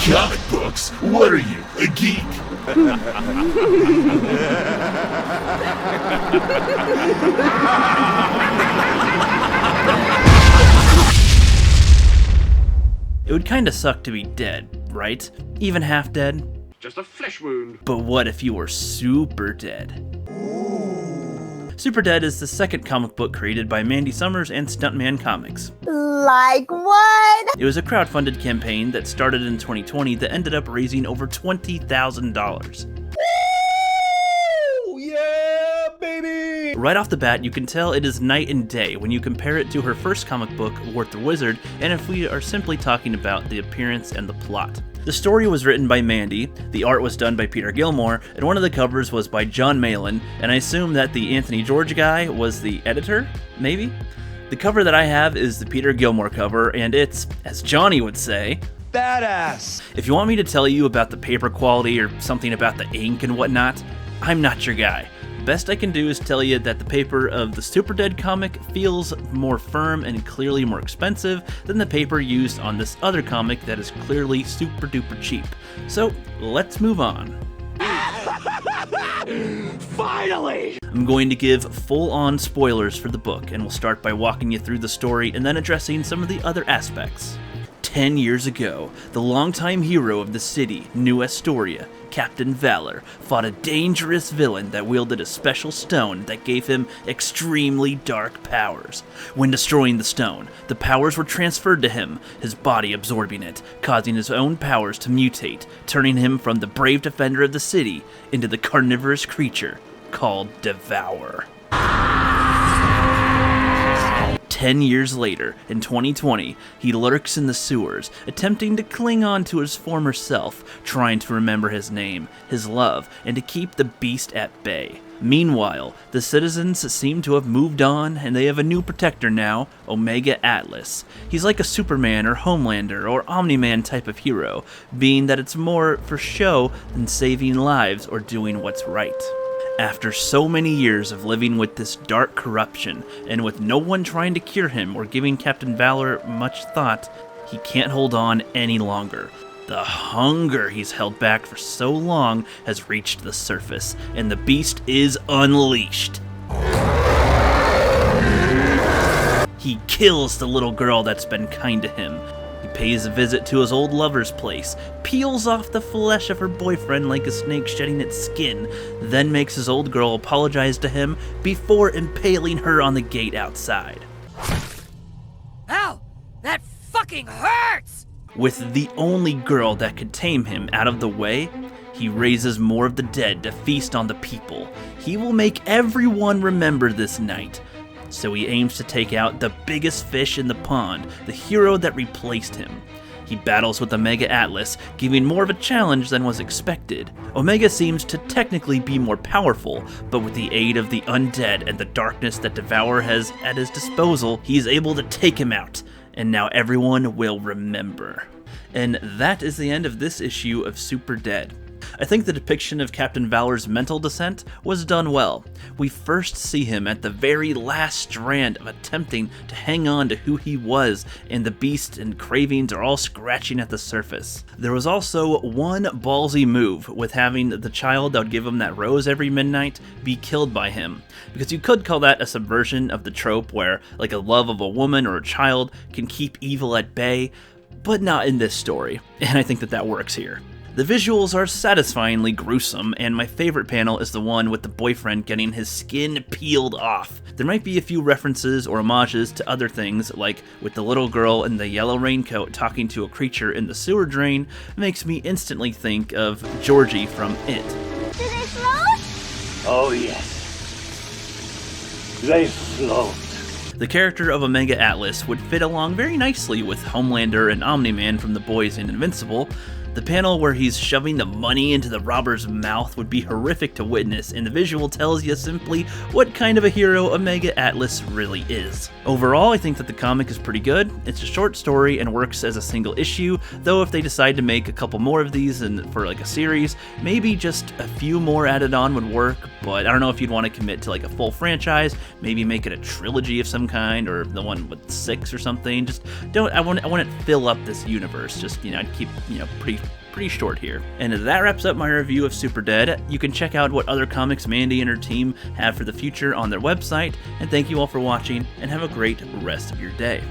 Comic books? What are you, a geek? It would kinda suck to be dead, right? Even half dead? Just a flesh wound. But what if you were super dead? Super Dead is the second comic book created by Mandy Summers and Stuntman Comics. Like what? It was a crowdfunded campaign that started in 2020 that ended up raising over $20,000. Yeah, baby! Right off the bat, you can tell it is night and day when you compare it to her first comic book, Wart the Wizard, and if we are simply talking about the appearance and the plot. The story was written by Mandy, the art was done by Peter Gilmore, and one of the covers was by John Malin, and I assume that the Anthony George guy was the editor? Maybe? The cover that I have is the Peter Gilmore cover, and it's, as Johnny would say, badass! If you want me to tell you about the paper quality or something about the ink and whatnot, I'm not your guy. Best I can do is tell you that the paper of the Super Dead comic feels more firm and clearly more expensive than the paper used on this other comic that is clearly super duper cheap. So let's move on. Finally! I'm going to give full-on spoilers for the book, and we'll start by walking you through the story and then addressing some of the other aspects. 10 years ago, the longtime hero of the city, New Astoria, Captain Valor, fought a dangerous villain that wielded a special stone that gave him extremely dark powers. When destroying the stone, the powers were transferred to him, his body absorbing it, causing his own powers to mutate, turning him from the brave defender of the city into the carnivorous creature called Devour. 10 years later, in 2020, he lurks in the sewers, attempting to cling on to his former self, trying to remember his name, his love, and to keep the beast at bay. Meanwhile, the citizens seem to have moved on, and they have a new protector now, Omega Atlas. He's like a Superman or Homelander or Omni-Man type of hero, being that it's more for show than saving lives or doing what's right. After so many years of living with this dark corruption, and with no one trying to cure him or giving Captain Valor much thought, he can't hold on any longer. The hunger he's held back for so long has reached the surface, and the beast is unleashed. He kills the little girl that's been kind to him. He pays a visit to his old lover's place, peels off the flesh of her boyfriend like a snake shedding its skin, then makes his old girl apologize to him before impaling her on the gate outside. Ow! That fucking hurts! With the only girl that could tame him out of the way, he raises more of the dead to feast on the people. He will make everyone remember this night. So he aims to take out the biggest fish in the pond, the hero that replaced him. He battles with Omega Atlas, giving more of a challenge than was expected. Omega seems to technically be more powerful, but with the aid of the undead and the darkness that Devour has at his disposal, he is able to take him out, and now everyone will remember. And that is the end of this issue of Super Dead. I think the depiction of Captain Valor's mental descent was done well. We first see him at the very last strand of attempting to hang on to who he was, and the beast and cravings are all scratching at the surface. There was also one ballsy move with having the child that would give him that rose every midnight be killed by him, because you could call that a subversion of the trope where, like, a love of a woman or a child can keep evil at bay, but not in this story, and I think that works here. The visuals are satisfyingly gruesome, and my favorite panel is the one with the boyfriend getting his skin peeled off. There might be a few references or homages to other things, like with the little girl in the yellow raincoat talking to a creature in the sewer drain, makes me instantly think of Georgie from It. Do they float? Oh yes. They float. The character of Omega Atlas would fit along very nicely with Homelander and Omni-Man from The Boys and Invincible. The panel where he's shoving the money into the robber's mouth would be horrific to witness, and the visual tells you simply what kind of a hero Omega Atlas really is. Overall, I think that the comic is pretty good. It's a short story and works as a single issue, though if they decide to make a couple more of these and for like a series, maybe just a few more added on would work, but I don't know if you'd want to commit to like a full franchise, maybe make it a trilogy of some kind, or the one with 6 or something. Just don't, I want to fill up this universe, just, I'd keep, pretty pretty short here. And that wraps up my review of Super Dead. You can check out what other comics Mandy and her team have for the future on their website, and thank you all for watching, and have a great rest of your day.